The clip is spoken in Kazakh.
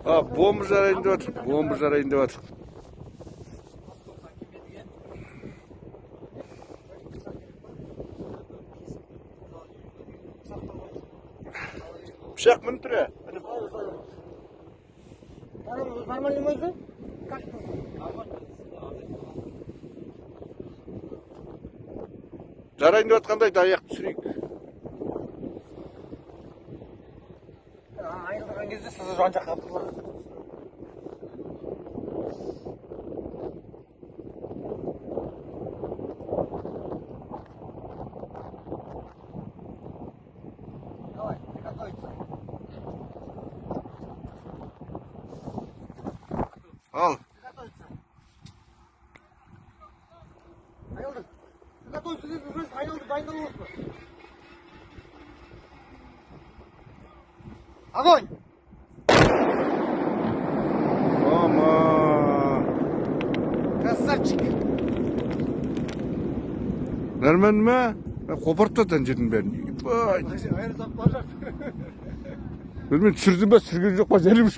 Bomba jarayın деп жатыр. Bomba jarayın деп жатыр. Пышақ мініп тұр. Нормальный мой. Жарайын деп жатқандай аяқ түсірейік. Айналдырған кезде сізді жан жаққа тұрғызасыз. Давай, приготовиться. Ал. Приготовиться. Айналдыр. Приготовиться дедіңіз, айналдыр, дайындалып отырсыз. Огонь! Мама. Красавчик! Нормально ма? Қопарттатан жердің бәрін. Айыр зап бар жақ. Мен түсірдім ба, түсірген жоқ па, жерім